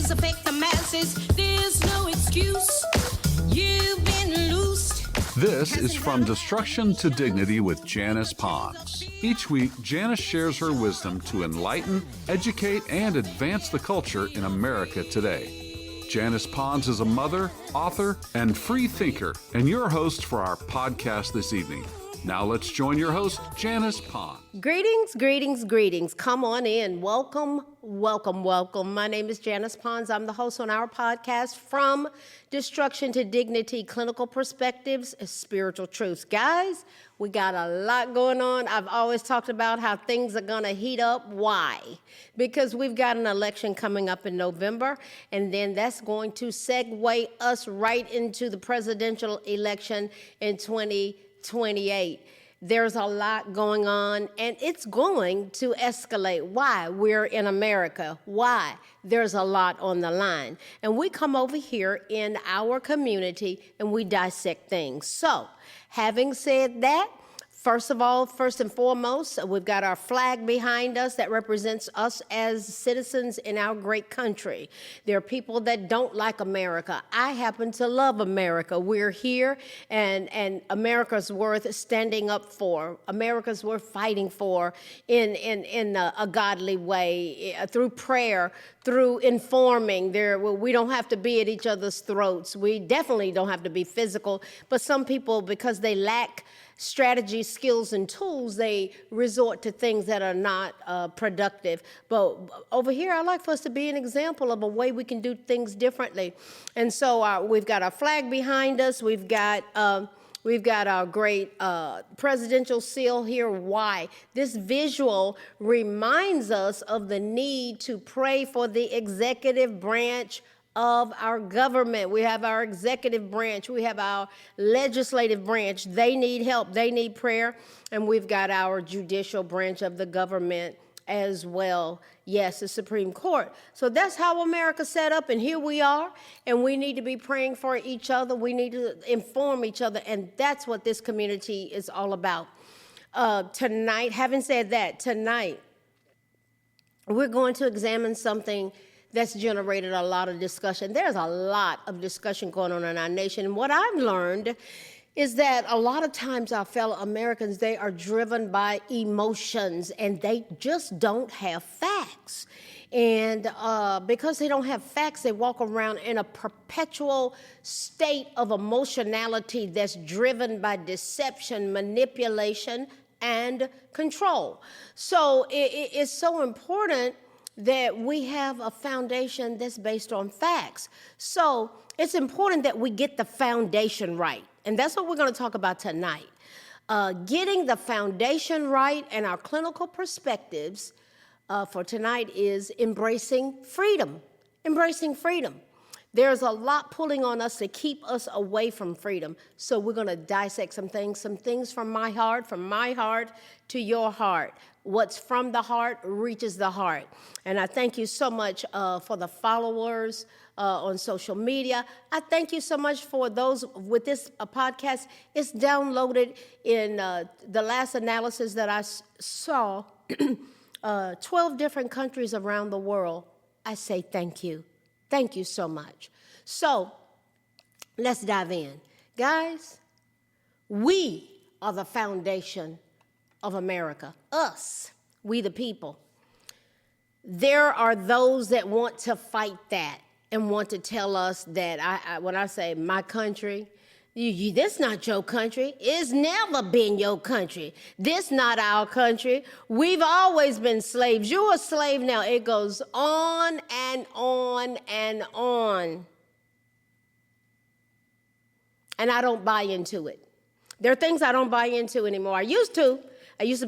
lies affect the masses. There's no excuse. You've been loosed. This is From Destruction to Dignity with Janice Pons. Each week, Janice shares her wisdom to enlighten, educate, and advance the culture in America today. Janice Pons is a mother, author, and free thinker, and your host for our podcast this evening. Now let's join your host, Janice Pons. Greetings, greetings, greetings. Come on in. Welcome, welcome, welcome. My name is Janice Pons. I'm the host on our podcast, From Destruction to Dignity, Clinical Perspectives, Spiritual Truths. Guys, we got a lot going on. I've always talked about how things are going to heat up. Why? Because we've got an election coming up in November, and then that's going to segue us right into the presidential election in 2028. There's a lot going on, and it's going to escalate. Why? We're in America. Why? There's a lot on the line. And we come over here in our community, and we dissect things. So, having said that, first and foremost, we've got our flag behind us that represents us as citizens in our great country. There are people that don't like America. I happen to love America. We're here, and America's worth standing up for. America's worth fighting for in a godly way, through prayer, through informing. We don't have to be at each other's throats. We definitely don't have to be physical, but some people, because they lack strategy, skills, and tools, they resort to things that are not productive. But over here, I like for us to be an example of a way we can do things differently. And so we've got our flag behind us. We've got our great presidential seal here. Why? This visual reminds us of the need to pray for the executive branch of our government. We have our executive branch. We have our legislative branch. They need help. They need prayer. And we've got our judicial branch of the government as well. Yes, the Supreme Court. So that's how America's set up, and here we are, and we need to be praying for each other. We need to inform each other, and that's what this community is all about. Tonight, having said that, tonight, we're going to examine something that's generated a lot of discussion. There's a lot of discussion going on in our nation. And what I've learned is that a lot of times our fellow Americans, they are driven by emotions, and they just don't have facts. And because they don't have facts, they walk around in a perpetual state of emotionality that's driven by deception, manipulation, and control. So it's so important that we have a foundation that's based on facts. So it's important that we get the foundation right. And that's what we're going to talk about tonight. Getting the foundation right, and our clinical perspectives for tonight is embracing freedom. Embracing freedom. There's a lot pulling on us to keep us away from freedom. So we're going to dissect some things from my heart to your heart. What's from the heart reaches the heart. And I thank you so much for the followers on social media. I thank you so much for those with this podcast. It's downloaded in the last analysis that I saw, 12 different countries around the world. I say thank you. Thank you so much. So let's dive in. Guys, we are the foundation of America. Us, we the people. There are those that want to fight that and want to tell us that when I say my country, this not your country. It's never been your country. This not our country. We've always been slaves. You're a slave now. It goes on and on and on. And I don't buy into it. There are things I don't buy into anymore. I used to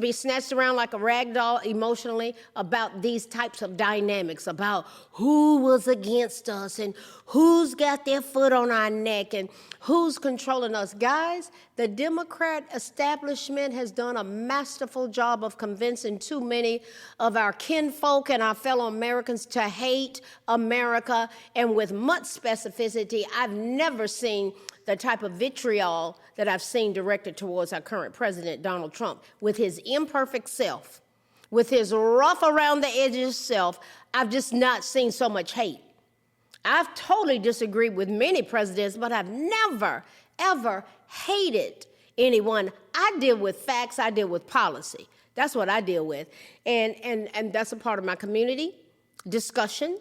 be snatched around like a rag doll emotionally about these types of dynamics, about who was against us and who's got their foot on our neck and who's controlling us. Guys, the Democrat establishment has done a masterful job of convincing too many of our kinfolk and our fellow Americans to hate America. And with much specificity, I've never seen the type of vitriol that I've seen directed towards our current president, Donald Trump, with his imperfect self, with his rough around the edges self. I've just not seen so much hate. I've totally disagreed with many presidents, but I've never, ever hated anyone. I deal with facts. I deal with policy. That's what I deal with. And that's a part of my community discussion.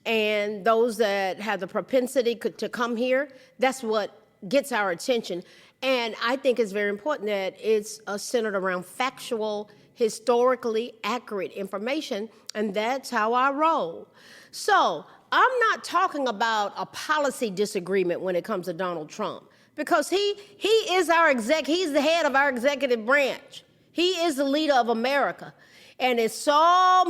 And those that have the propensity to come here, that's what gets our attention. And I think it's very important that it's centered around factual, historically accurate information, and that's how I roll. So I'm not talking about a policy disagreement when it comes to Donald Trump, because he is he's the head of our executive branch. He is the leader of America. And it's so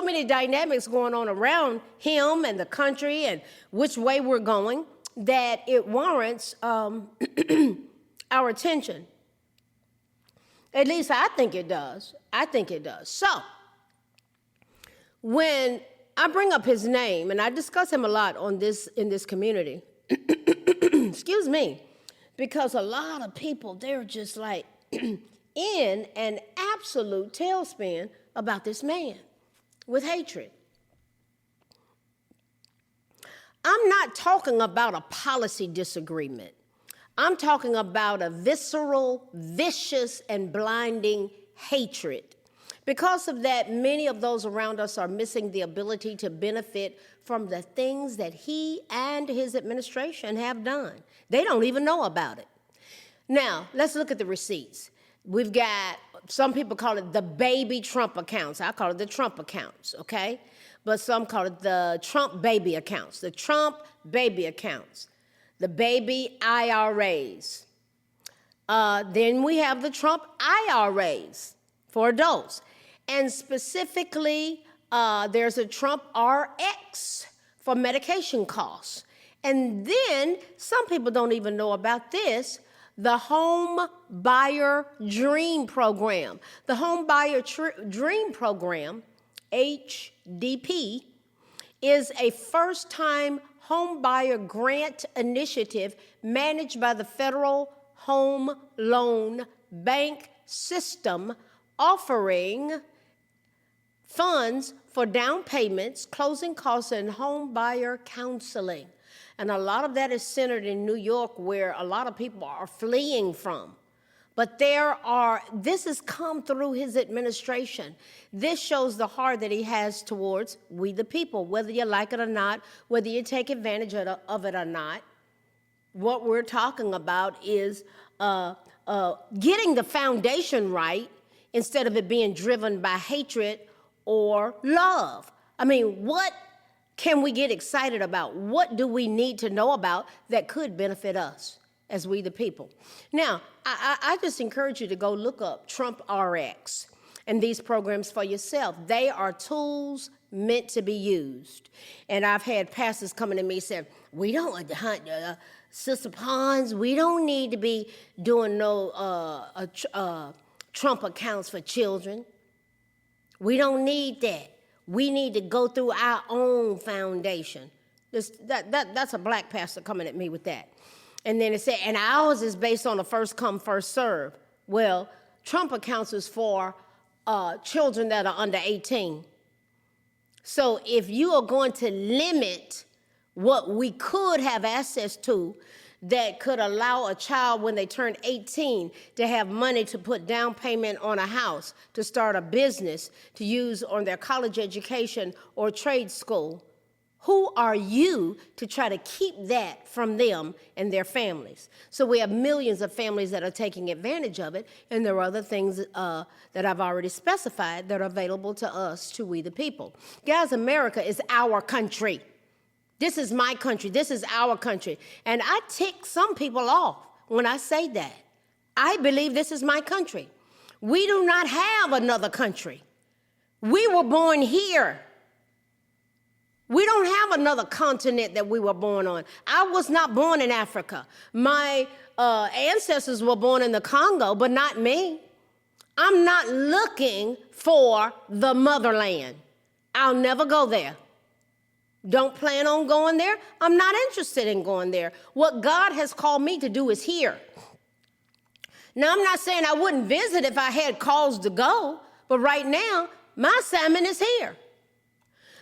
many dynamics going on around him and the country and which way we're going that it warrants our attention. At least I think it does. I think it does. So when I bring up his name, and I discuss him a lot in this community, excuse me, because a lot of people, they're just like in an absolute tailspin about this man with hatred. I'm not talking about a policy disagreement. I'm talking about a visceral, vicious, and blinding hatred. Because of that, many of those around us are missing the ability to benefit from the things that he and his administration have done. They don't even know about it. Now, let's look at the receipts. We've got, some people call it the baby Trump accounts. I call it the Trump accounts, okay? But some call it the Trump baby accounts, the Trump baby accounts, the baby IRAs. Then we have the Trump IRAs for adults. And specifically, there's a Trump RX for medication costs. And then some people don't even know about this, the Home Buyer Dream Program. The Home Buyer Dream Program, HDP, is a first-time home buyer grant initiative managed by the Federal Home Loan Bank System, offering funds for down payments, closing costs, and home buyer counseling. And a lot of that is centered in New York, where a lot of people are fleeing from. But this has come through his administration. This shows the heart that he has towards we the people, whether you like it or not, whether you take advantage of it or not. What we're talking about is getting the foundation right instead of it being driven by hatred or love. I mean, what can we get excited about? What do we need to know about that could benefit us as we the people? Now, I just encourage you to go look up Trump RX and these programs for yourself. They are tools meant to be used. And I've had pastors coming to me saying, we don't, Sister Pons, we don't need to be doing no Trump accounts for children. We don't need that. We need to go through our own foundation. That's a black pastor coming at me with that. And then it said, and ours is based on a first come, first serve. Well, Trump accounts is for children that are under 18. So if you are going to limit what we could have access to that could allow a child when they turn 18 to have money to put down payment on a house, to start a business, to use on their college education or trade school, who are you to try to keep that from them and their families? So we have millions of families that are taking advantage of it, and there are other things that I've already specified that are available to us, to we the people. Guys, America is our country. This is my country. This is our country. And I tick some people off when I say that. I believe this is my country. We do not have another country. We were born here. We don't have another continent that we were born on. I was not born in Africa. My ancestors were born in the Congo, but not me. I'm not looking for the motherland. I'll never go there. Don't plan on going there. I'm not interested in going there. What God has called me to do is here. Now, I'm not saying I wouldn't visit if I had cause to go, but right now, my assignment is here.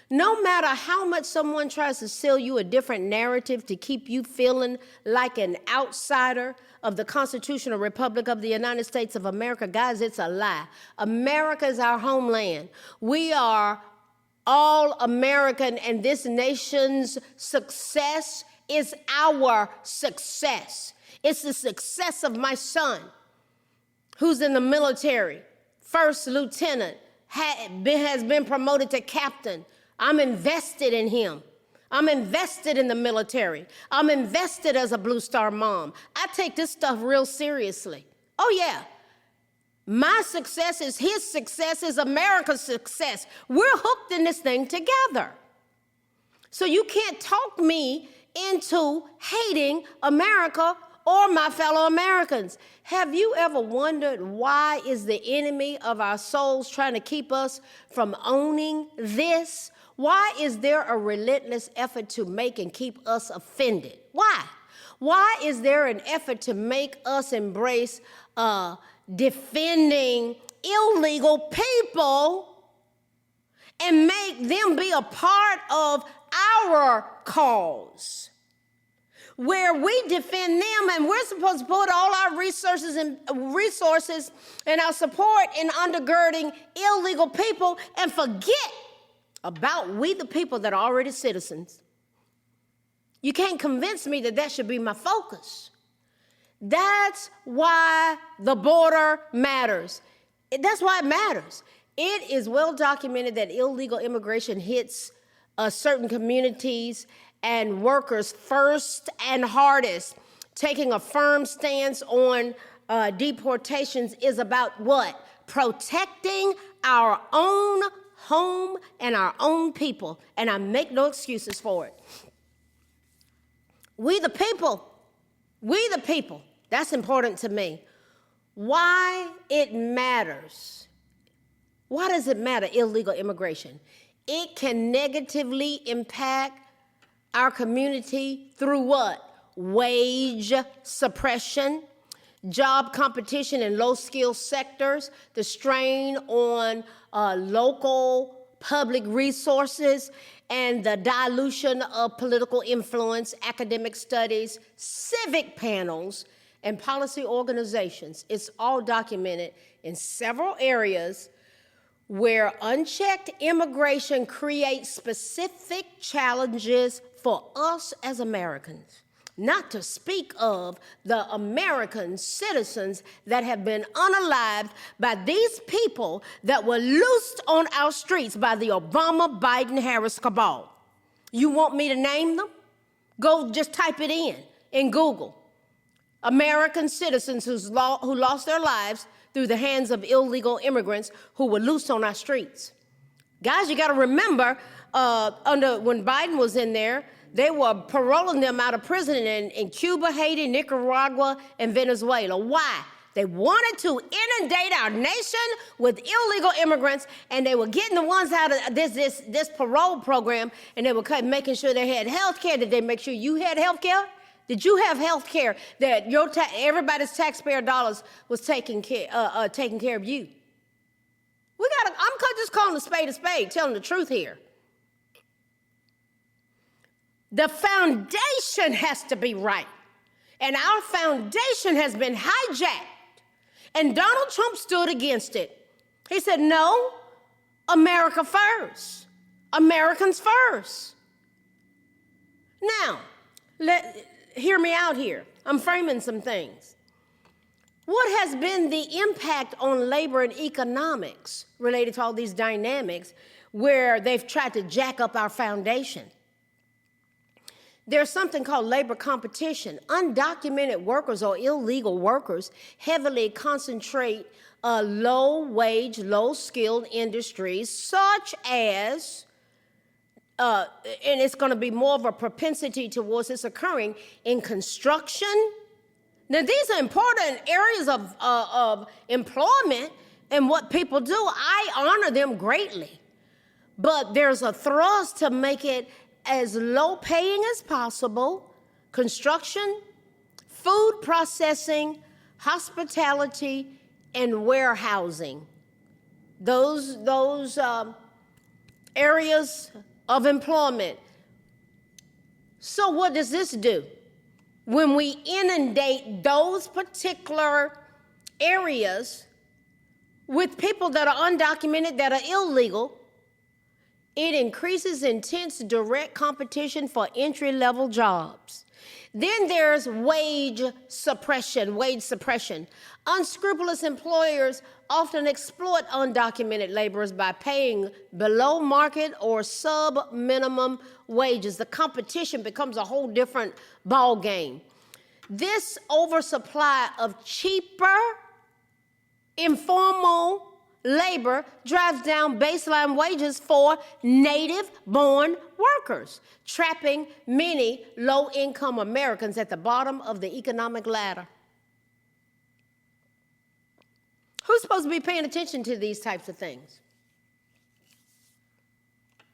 No matter how much someone tries to sell you a different narrative to keep you feeling like an outsider of the Constitutional Republic of the United States of America, guys, it's a lie. America is our homeland. We are all American, and this nation's success is our success. It's the success of my son, who's in the military, first lieutenant, has been promoted to captain. I'm invested in him. I'm invested in the military. I'm invested as a Blue Star mom. I take this stuff real seriously. Oh, yeah. My success is his success, is America's success. We're hooked in this thing together. So you can't talk me into hating America or my fellow Americans. Have you ever wondered why is the enemy of our souls trying to keep us from owning this? Why is there a relentless effort to make and keep us offended? Why? Why is there an effort to make us embrace defending illegal people and make them be a part of our cause, where we defend them and we're supposed to put all our resources and our support in undergirding illegal people and forget about we the people that are already citizens. You can't convince me that that should be my focus. That's why the border matters. That's why it matters. It is well documented that illegal immigration hits certain communities and workers first and hardest. Taking a firm stance on deportations is about what? Protecting our own home and our own people. And I make no excuses for it. We the people. That's important to me. Why it matters. Why does it matter, illegal immigration? It can negatively impact our community through what? Wage suppression, job competition in low-skill sectors, the strain on local public resources, and the dilution of political influence, academic studies, civic panels, and policy organizations. It's all documented in several areas where unchecked immigration creates specific challenges for us as Americans, not to speak of the American citizens that have been unalived by these people that were loosed on our streets by the Obama, Biden, Harris cabal. You want me to name them? Go just type it in Google. American citizens who lost their lives through the hands of illegal immigrants who were loose on our streets. Guys, you got to remember, when Biden was in there, they were paroling them out of prison in Cuba, Haiti, Nicaragua, and Venezuela. Why? They wanted to inundate our nation with illegal immigrants, and they were getting the ones out of this parole program, and they were making sure they had health care. Did they make sure you had health care? Did you have health care that everybody's taxpayer dollars was taking care of you? I'm just calling a spade, telling the truth here. The foundation has to be right. And our foundation has been hijacked. And Donald Trump stood against it. He said, no, America first. Americans first. Now, hear me out here. I'm framing some things. What has been the impact on labor and economics related to all these dynamics where they've tried to jack up our foundation? There's something called labor competition. Undocumented workers or illegal workers heavily concentrate low-wage, low-skilled industries such as and it's going to be more of a propensity towards this occurring in construction. Now, these are important areas of employment and what people do. I honor them greatly. But there's a thrust to make it as low paying as possible. Construction, food processing, hospitality, and warehousing. Those areas of employment. So what does this do? When we inundate those particular areas with people that are undocumented, that are illegal, it increases intense direct competition for entry-level jobs. Then there's wage suppression. Unscrupulous employers often exploit undocumented laborers by paying below market or sub-minimum wages. The competition becomes a whole different ball game. This oversupply of cheaper, informal labor drives down baseline wages for native-born workers, trapping many low-income Americans at the bottom of the economic ladder. Who's supposed to be paying attention to these types of things?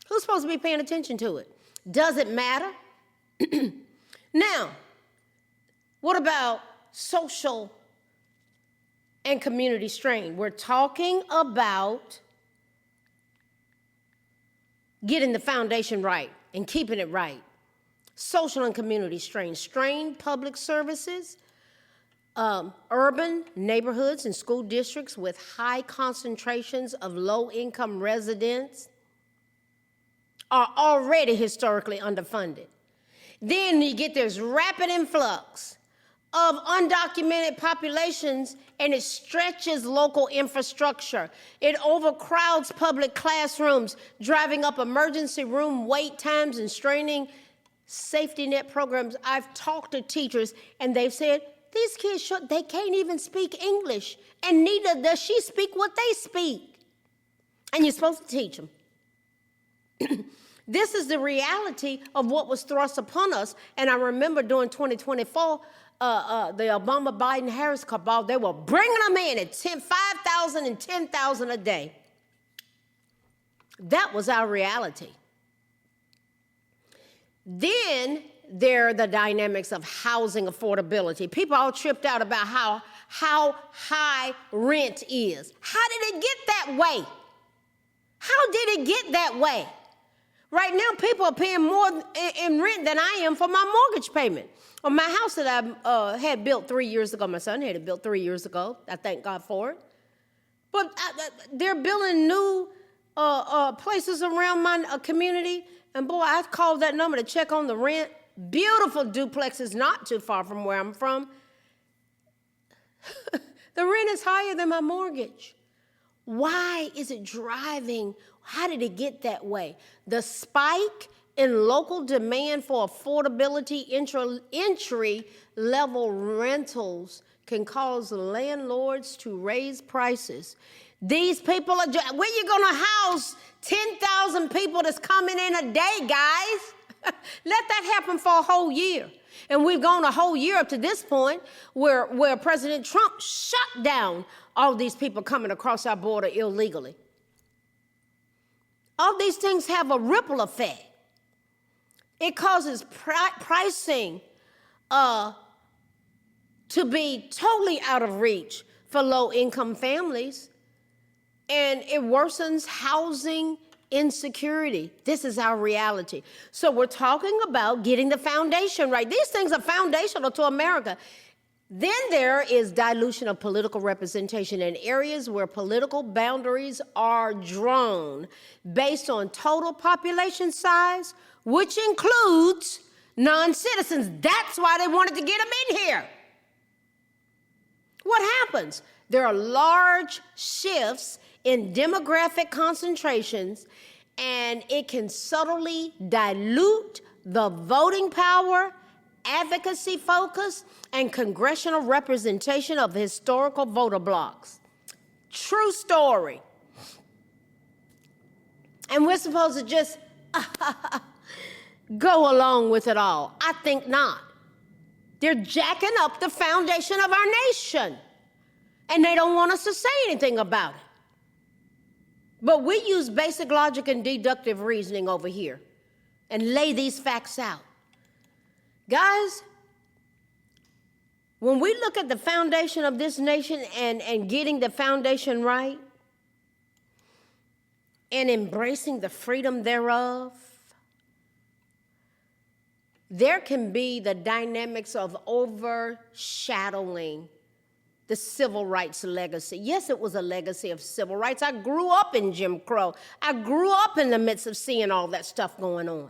Who's supposed to be paying attention to it? Does it matter? Now, what about social and community strain? We're talking about getting the foundation right and keeping it right. Social and community strain. Strained public services, urban neighborhoods and school districts with high concentrations of low-income residents are already historically underfunded. Then you get this rapid influx of undocumented populations, and it stretches local infrastructure. It overcrowds public classrooms, driving up emergency room wait times and straining safety net programs. I've talked to teachers, and they've said, these kids, they can't even speak English, and neither does she speak what they speak. And you're supposed to teach them. This is the reality of what was thrust upon us. And I remember during 2024, the Obama-Biden-Harris cabal, they were bringing them in at 5,000 and 10,000 a day. That was our reality. Then there are the dynamics of housing affordability. People all tripped out about how high rent is. How did it get that way? How did it get that way? Right now, people are paying more in rent than I am for my mortgage payment. On my house that I had built 3 years ago, my son had it built 3 years ago. I thank God for it. But they're building new places around my community. And boy, I called that number to check on the rent. Beautiful duplexes not too far from where I'm from. The rent is higher than my mortgage. Why is it driving? How did it get that way? The spike in local demand for affordability entry-level rentals can cause landlords to raise prices. These people are, where you going to house 10,000 people that's coming in a day, guys? Let that happen for a whole year. And we've gone a whole year up to this point where President Trump shut down all these people coming across our border illegally. All these things have a ripple effect. It causes pricing to be totally out of reach for low-income families, and it worsens housing insecurity. This is our reality. So we're talking about getting the foundation right. These things are foundational to America. Then there is dilution of political representation in areas where political boundaries are drawn based on total population size, which includes non-citizens. That's why they wanted to get them in here. What happens? There are large shifts in demographic concentrations, and it can subtly dilute the voting power, advocacy focus, and congressional representation of historical voter blocks. True story. And we're supposed to just go along with it all. I think not. They're jacking up the foundation of our nation, and they don't want us to say anything about it. But we use basic logic and deductive reasoning over here and lay these facts out. Guys, when we look at the foundation of this nation and getting the foundation right and embracing the freedom thereof, there can be the dynamics of overshadowing the civil rights legacy. Yes, it was a legacy of civil rights. I grew up in Jim Crow. I grew up in the midst of seeing all that stuff going on.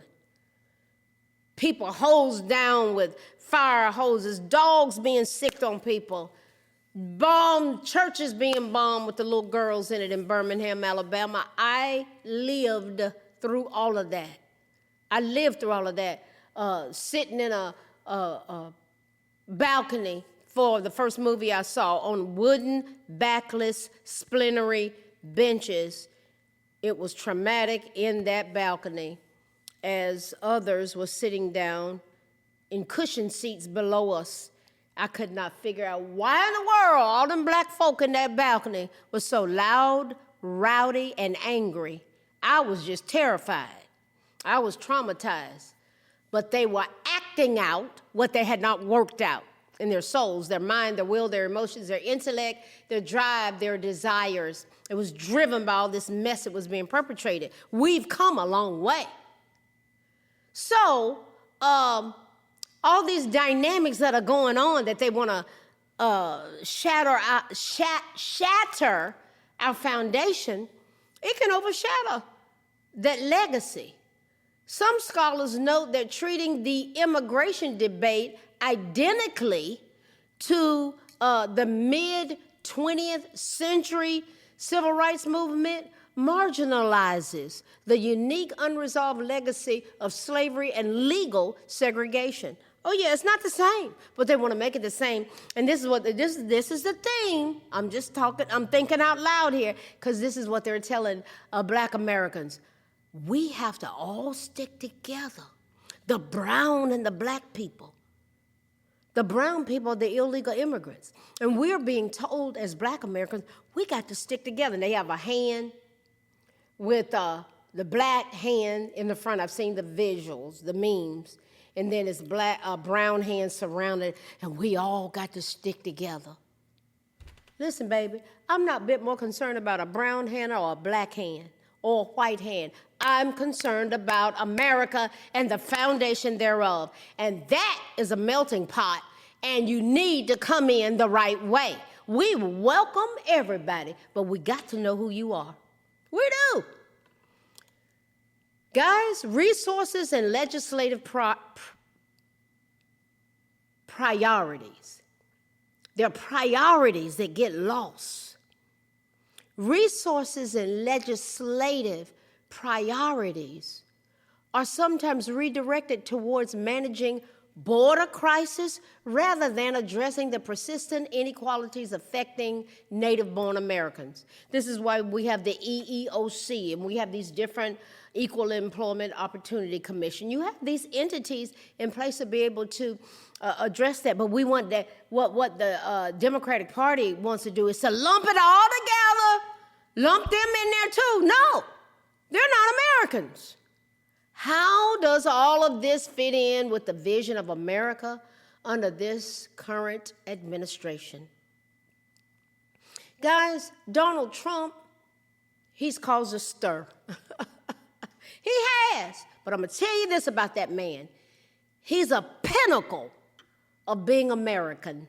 People hosed down with fire hoses, dogs being sicked on people, churches being bombed with the little girls in it in Birmingham, Alabama. I lived through all of that. Sitting in a balcony for the first movie I saw on wooden, backless, splintery benches. It was traumatic in that balcony as others were sitting down in cushioned seats below us. I could not figure out why in the world all them black folk in that balcony was so loud, rowdy, and angry. I was just terrified. I was traumatized. But they were acting out what they had not worked out in their souls, their mind, their will, their emotions, their intellect, their drive, their desires. It was driven by all this mess that was being perpetrated. We've come a long way. So, all these dynamics that are going on that they want to shatter our foundation, it can overshadow that legacy. Some scholars note that treating the immigration debate identically to the mid-20th century civil rights movement marginalizes the unique unresolved legacy of slavery and legal segregation. Oh yeah, it's not the same, but they want to make it the same. And this is what this is the theme. I'm thinking out loud here, because this is what they're telling black Americans. We have to all stick together. The brown and the black people. The brown people are the illegal immigrants. And we're being told as black Americans, we got to stick together. And they have a hand with the black hand in the front. I've seen the visuals, the memes. And then it's brown hand surrounded, and we all got to stick together. Listen, baby, I'm not a bit more concerned about a brown hand or a black hand or a white hand. I'm concerned about America and the foundation thereof. And that is a melting pot, and you need to come in the right way. We welcome everybody, but we got to know who you are. We do. Guys, resources and legislative priorities. There are priorities that get lost. Resources and legislative priorities are sometimes redirected towards managing border crisis rather than addressing the persistent inequalities affecting native-born Americans. This is why we have the EEOC, and we have these different Equal Employment Opportunity Commission. You have these entities in place to be able to address that, but we want that. What the Democratic Party wants to do is to lump it all together, lump them in there too. No, they're not Americans. How does all of this fit in with the vision of America under this current administration? Guys, Donald Trump, he's caused a stir. He has. But I'm going to tell you this about that man. He's a pinnacle of being American.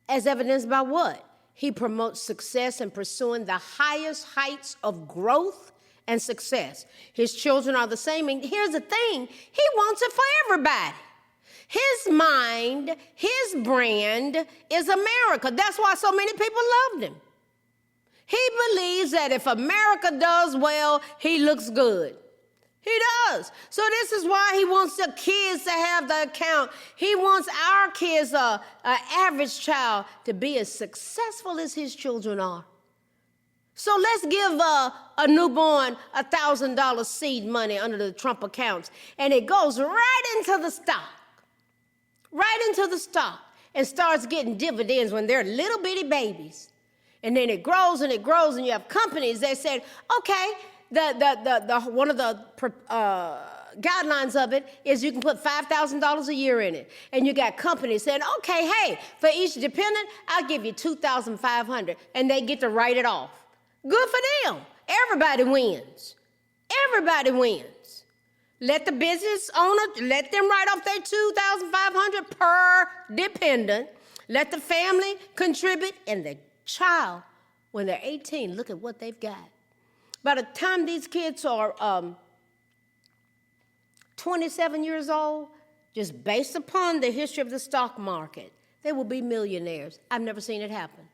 As evidenced by what? He promotes success in pursuing the highest heights of growth and success. His children are the same. And here's the thing. He wants it for everybody. His mind, his brand is America. That's why so many people loved him. He believes that if America does well, he looks good. He does. So this is why he wants the kids to have the account. He wants our kids, an average child, to be as successful as his children are. So let's give a newborn $1,000 seed money under the Trump accounts, and it goes right into the stock, and starts getting dividends when they're little bitty babies. And then it grows, and you have companies that said, okay, one of the guidelines of it is you can put $5,000 a year in it. And you got companies saying, okay, hey, for each dependent, I'll give you $2,500, and they get to write it off. Good for them. Everybody wins. Everybody wins. Let the business owner, let them write off their $2,500 per dependent. Let the family contribute, and the child, when they're 18, look at what they've got. By the time these kids are 27 years old, just based upon the history of the stock market, they will be millionaires. I've never seen it happen.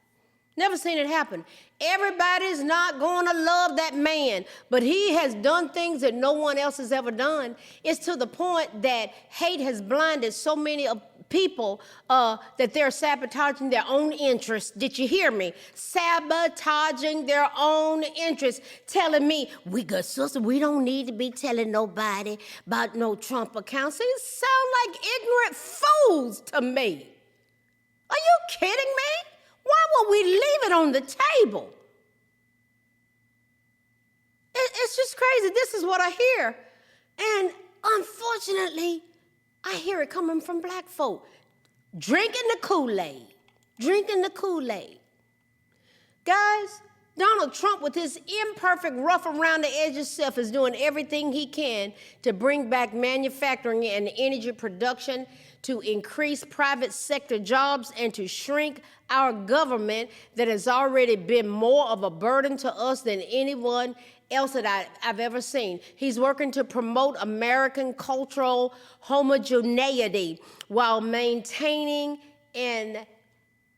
Never seen it happen. Everybody's not going to love that man, but he has done things that no one else has ever done. It's to the point that hate has blinded so many people that they're sabotaging their own interests. Did you hear me? Sabotaging their own interests, telling me, we good sister, we don't need to be telling nobody about no Trump accounts. It sound like ignorant fools to me. Are you kidding me? Why would we leave it on the table? It's just crazy. This is what I hear. And unfortunately, I hear it coming from black folk. Drinking the Kool-Aid. Drinking the Kool-Aid. Guys, Donald Trump, with his imperfect, rough around the edges self, is doing everything he can to bring back manufacturing and energy production, to increase private sector jobs, and to shrink our government that has already been more of a burden to us than anyone else that I've ever seen. He's working to promote American cultural homogeneity while maintaining an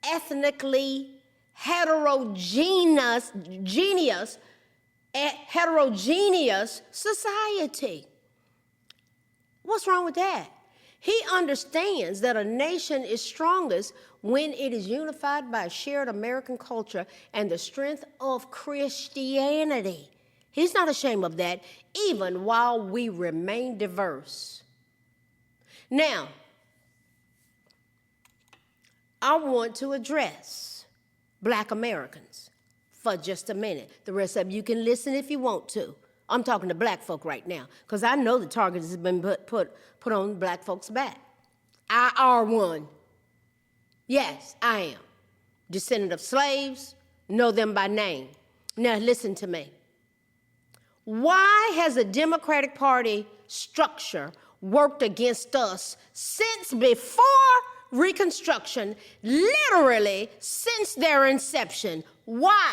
ethnically heterogeneous society. What's wrong with that? He understands that a nation is strongest when it is unified by a shared American culture and the strength of Christianity. He's not ashamed of that, even while we remain diverse. Now, I want to address black Americans for just a minute. The rest of you can listen if you want to. I'm talking to black folk right now, because I know the target has been put on black folks' back. I are one. Yes, I am. Descendant of slaves, know them by name. Now listen to me. Why has the Democratic Party structure worked against us since before Reconstruction, literally since their inception? Why?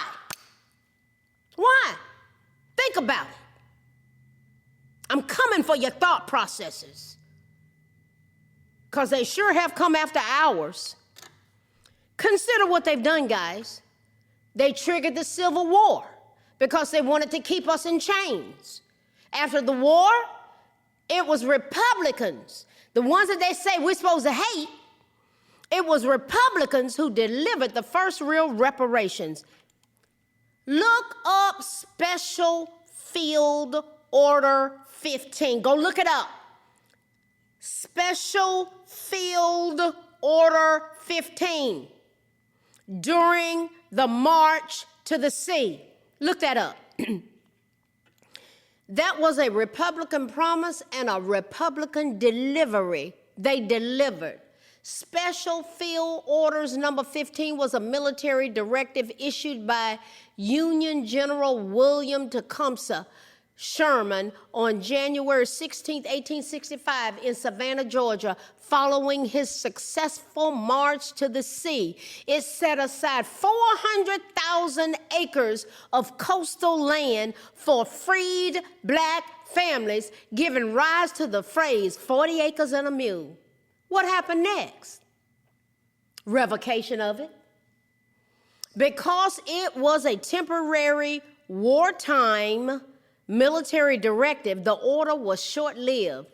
Why? Think about it. I'm coming for your thought processes, because they sure have come after ours. Consider what they've done, guys. They triggered the Civil War because they wanted to keep us in chains. After the war, it was Republicans, the ones that they say we're supposed to hate. It was Republicans who delivered the first real reparations. Look up Special Field Order 15. Go look it up. Special Field Order 15. During the March to the Sea. Look that up. That was a Republican promise and a Republican delivery. They delivered. Special Field Orders number 15 was a military directive issued by Union General William Tecumseh Sherman on January 16, 1865 in Savannah, Georgia, following his successful march to the sea. It set aside 400,000 acres of coastal land for freed black families, giving rise to the phrase 40 acres and a mule. What happened next? Revocation of it. Because it was a temporary wartime military directive, the order was short-lived.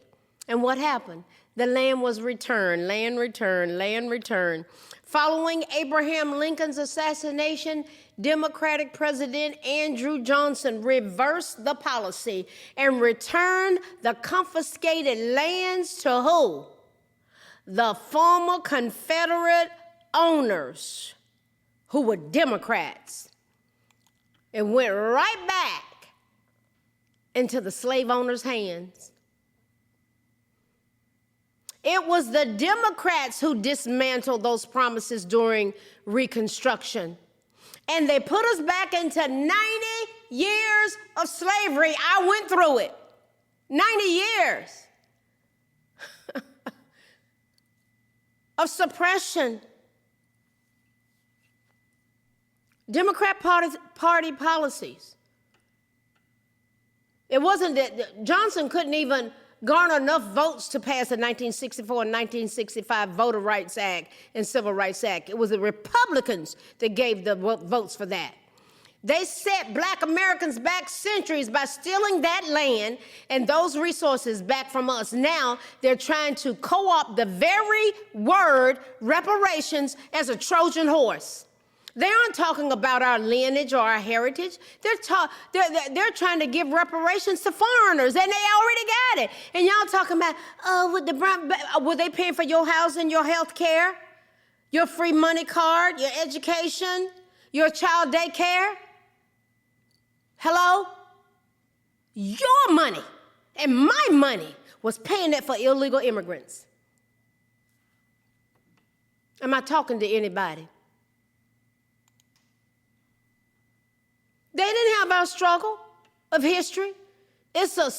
And what happened? The land was returned, land returned, land returned. Following Abraham Lincoln's assassination, Democratic President Andrew Johnson reversed the policy and returned the confiscated lands to who? The former Confederate owners, who were Democrats. It went right back into the slave owners' hands. It was the Democrats who dismantled those promises during Reconstruction. And they put us back into 90 years of slavery. I went through it. 90 years of suppression. Democrat Party policies. It wasn't that Johnson couldn't even garner enough votes to pass the 1964 and 1965 Voter Rights Act and Civil Rights Act. It was the Republicans that gave the votes for that. They set black Americans back centuries by stealing that land and those resources back from us. Now they're trying to co-opt the very word reparations as a Trojan horse. They aren't talking about our lineage or our heritage. They're trying to give reparations to foreigners, and they already got it. And y'all talking about, were they paying for your housing, your health care, your free money card, your education, your child daycare? Hello? Your money and my money was paying that for illegal immigrants. Am I talking to anybody? They didn't have our struggle of history. It's a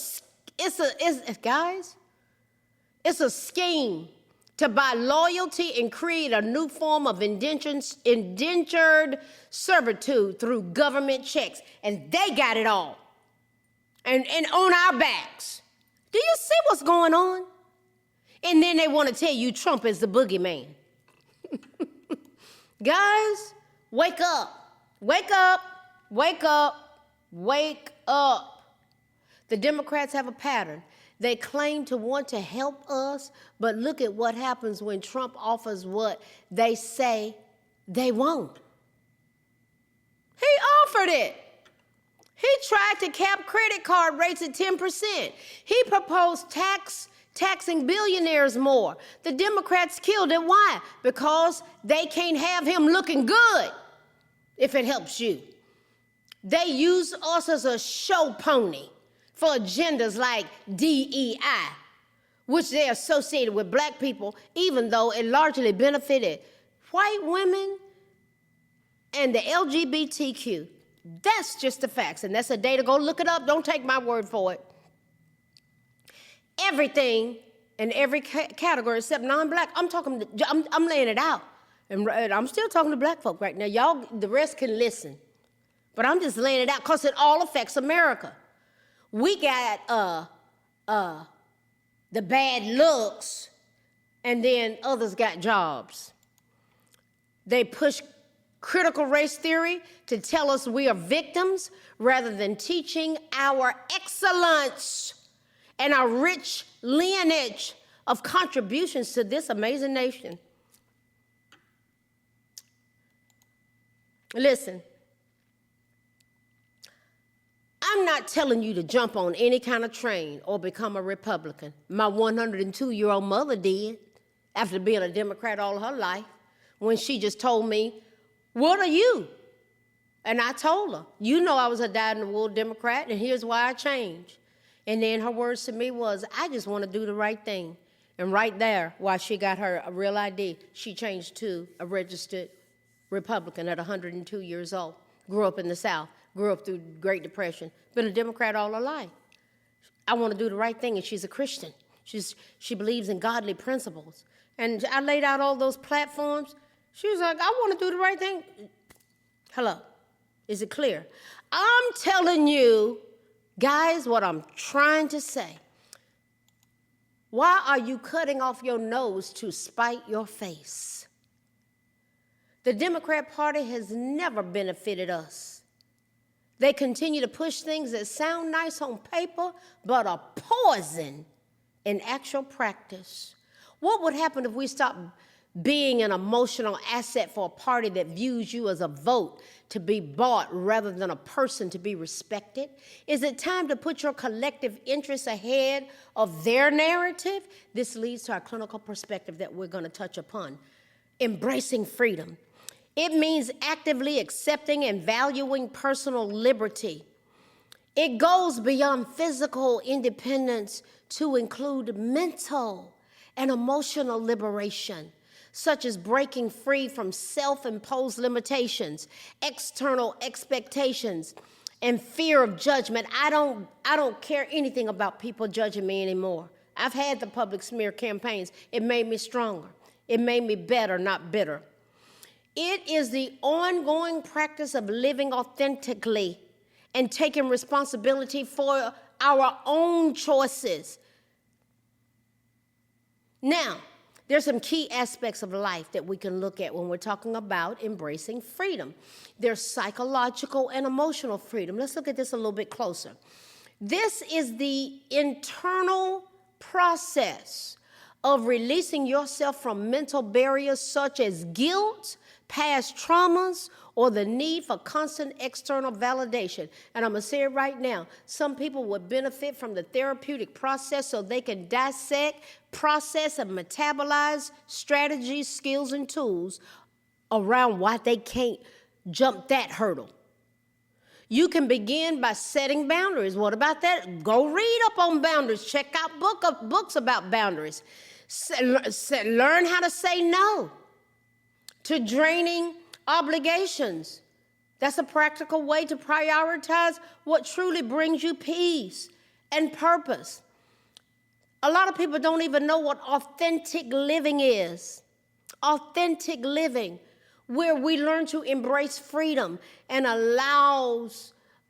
scheme to buy loyalty and create a new form of indentured servitude through government checks. And they got it all. And on our backs. Do you see what's going on? And then they want to tell you Trump is the boogeyman. Guys, wake up. Wake up. Wake up, wake up. The Democrats have a pattern. They claim to want to help us, but look at what happens when Trump offers what they say they won't. He offered it. He tried to cap credit card rates at 10%. He proposed taxing billionaires more. The Democrats killed it. Why? Because they can't have him looking good, if it helps you. They use us as a show pony for agendas like DEI, which they associated with black people, even though it largely benefited white women and the LGBTQ. That's just the facts, and that's a day to go look it up. Don't take my word for it. Everything in every category except non-black. I'm laying it out, and I'm still talking to black folk right now. Y'all, the rest can listen. But I'm just laying it out because it all affects America. We got the bad looks, and then others got jobs. They push critical race theory to tell us we are victims rather than teaching our excellence and our rich lineage of contributions to this amazing nation. Listen. I'm not telling you to jump on any kind of train or become a Republican. My 102-year-old mother did after being a Democrat all her life when she just told me, what are you? And I told her, you know I was a dyed-in-the-wool Democrat, and here's why I changed. And then her words to me was, I just want to do the right thing. And right there, while she got her a real ID, she changed to a registered Republican at 102 years old. Grew up in the South. Grew up through Great Depression, been a Democrat all her life. I want to do the right thing, and she's a Christian. She believes in godly principles. And I laid out all those platforms. She was like, I want to do the right thing. Hello, is it clear? I'm telling you, guys, what I'm trying to say. Why are you cutting off your nose to spite your face? The Democrat Party has never benefited us. They continue to push things that sound nice on paper, but are poison in actual practice. What would happen if we stopped being an emotional asset for a party that views you as a vote to be bought rather than a person to be respected? Is it time to put your collective interests ahead of their narrative? This leads to our clinical perspective that we're going to touch upon. Embracing freedom. It means actively accepting and valuing personal liberty. It goes beyond physical independence to include mental and emotional liberation, such as breaking free from self-imposed limitations, external expectations, and fear of judgment. I don't care anything about people judging me anymore. I've had the public smear campaigns. It made me stronger. It made me better, not bitter. It is the ongoing practice of living authentically and taking responsibility for our own choices. Now, there's some key aspects of life that we can look at when we're talking about embracing freedom. There's psychological and emotional freedom. Let's look at this a little bit closer. This is the internal process of releasing yourself from mental barriers such as guilt, past traumas, or the need for constant external validation. And I'm going to say it right now. Some people would benefit from the therapeutic process so they can dissect, process, and metabolize strategies, skills, and tools around why they can't jump that hurdle. You can begin by setting boundaries. What about that? Go read up on boundaries. Check out books about boundaries. Learn how to say no to draining obligations. That's a practical way to prioritize what truly brings you peace and purpose. A lot of people don't even know what authentic living is. Authentic living, where we learn to embrace freedom and allowing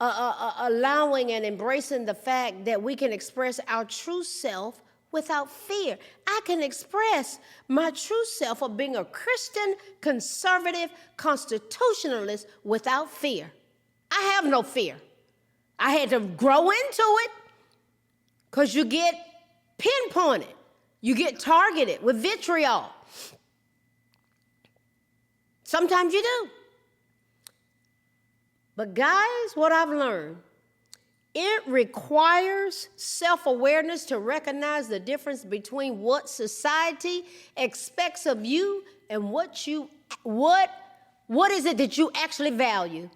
and embracing the fact that we can express our true self without fear. I can express my true self of being a Christian, conservative, constitutionalist without fear. I have no fear. I had to grow into it because you get pinpointed. You get targeted with vitriol. Sometimes you do. But guys, what I've learned, it requires self-awareness to recognize the difference between what society expects of you and what is it that you actually value.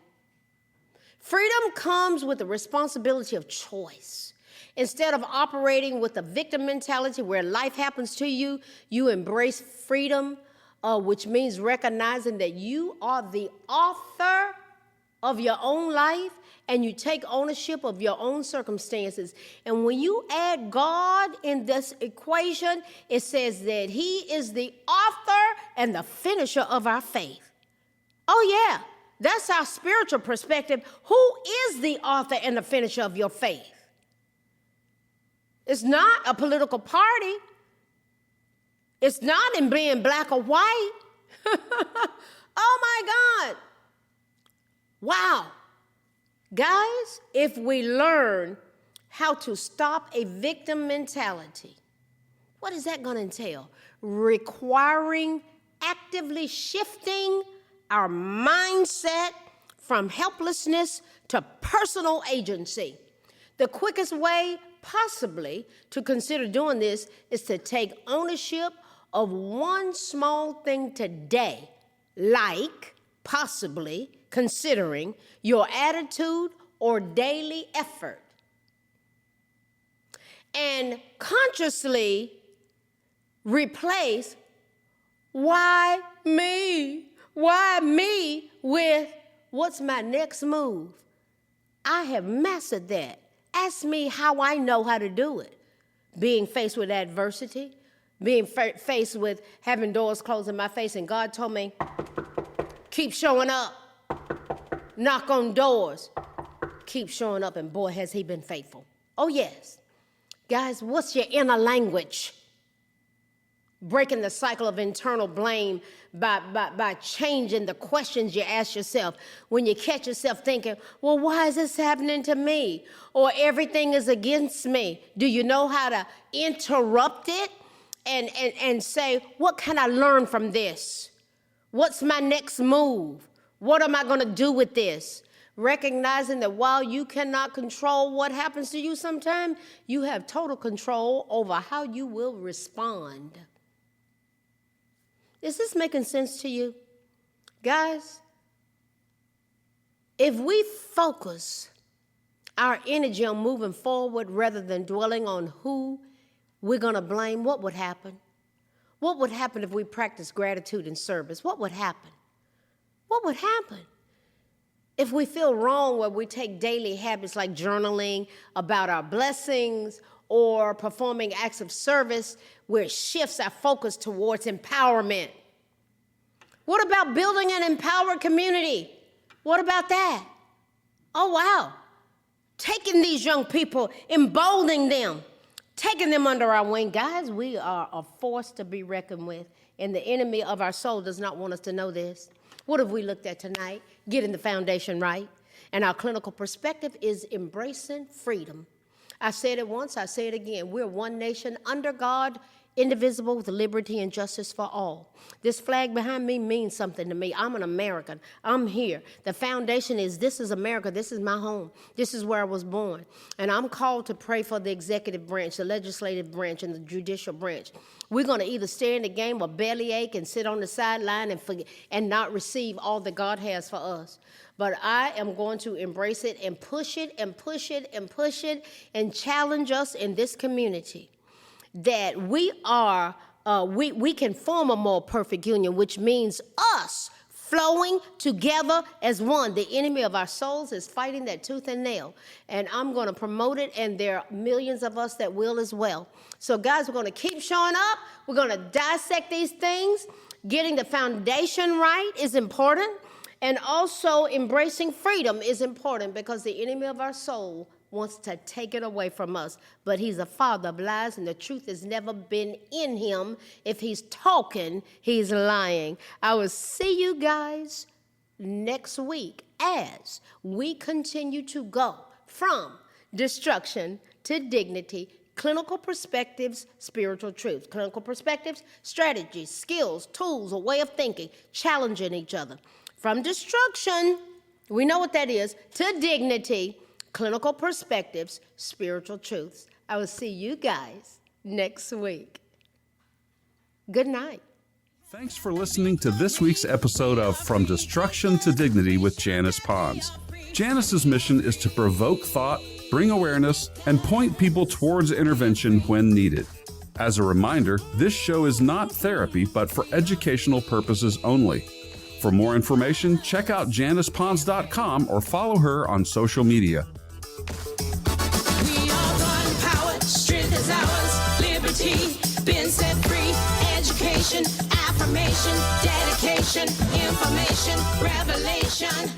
Freedom comes with the responsibility of choice. Instead of operating with a victim mentality where life happens to you, you embrace freedom, which means recognizing that you are the author of your own life and you take ownership of your own circumstances. And when you add God in this equation, it says that He is the author and the finisher of our faith. Oh yeah, that's our spiritual perspective. Who is the author and the finisher of your faith? It's not a political party. It's not in being black or white. Oh my God. Wow. Guys, if we learn how to stop a victim mentality, what is that going to entail? Requiring actively shifting our mindset from helplessness to personal agency. The quickest way possibly to consider doing this is to take ownership of one small thing today, like possibly considering your attitude or daily effort. And consciously replace why me with what's my next move. I have mastered that. Ask me how I know how to do it. Being faced with adversity, being faced with having doors closed in my face, and God told me, keep showing up. Knock on doors. Keep showing up, and boy, has He been faithful. Oh, yes. Guys, what's your inner language? Breaking the cycle of internal blame by changing the questions you ask yourself. When you catch yourself thinking, well, why is this happening to me? Or everything is against me. Do you know how to interrupt it and say, what can I learn from this? What's my next move? What am I going to do with this? Recognizing that while you cannot control what happens to you sometimes, you have total control over how you will respond. Is this making sense to you? Guys, if we focus our energy on moving forward rather than dwelling on who we're going to blame, what would happen? What would happen if we practiced gratitude and service? What would happen? What would happen? If we feel wrong where we take daily habits like journaling about our blessings or performing acts of service where it shifts our focus towards empowerment. What about building an empowered community? What about that? Oh, wow. Taking these young people, emboldening them, taking them under our wing. Guys, we are a force to be reckoned with, and the enemy of our soul does not want us to know this. What have we looked at tonight? Getting the foundation right. And our clinical perspective is embracing freedom. I said it once, I say it again. We're one nation under God, indivisible, with liberty and justice for all. This flag behind me means something to me. I'm an American. I'm here. The foundation is, this is America. This is my home. This is where I was born. And I'm called to pray for the executive branch, the legislative branch, and the judicial branch. We're going to either stay in the game or bellyache and sit on the sideline and not receive all that God has for us. But I am going to embrace it and push it and push it and push it and challenge us in this community that we can form a more perfect union, which means us flowing together as one. The enemy of our souls is fighting that tooth and nail, and I'm going to promote it, and there are millions of us that will as well. So, guys, we're going to keep showing up. We're going to dissect these things. Getting the foundation right is important, and also embracing freedom is important because the enemy of our soul wants to take it away from us. But he's a father of lies, and the truth has never been in him. If he's talking, he's lying. I will see you guys next week as we continue to go from destruction to dignity, clinical perspectives, spiritual truths. Clinical perspectives, strategies, skills, tools, a way of thinking, challenging each other. From destruction, we know what that is, to dignity, clinical perspectives, spiritual truths. I will see you guys next week. Good night. Thanks for listening to this week's episode of From Destruction to Dignity with Janice Pons. Janice's mission is to provoke thought, bring awareness, and point people towards intervention when needed. As a reminder, this show is not therapy, but for educational purposes only. For more information, check out JanicePons.com or follow her on social media. We are one power, strength is ours, liberty, been set free, education, affirmation, dedication, information, revelation.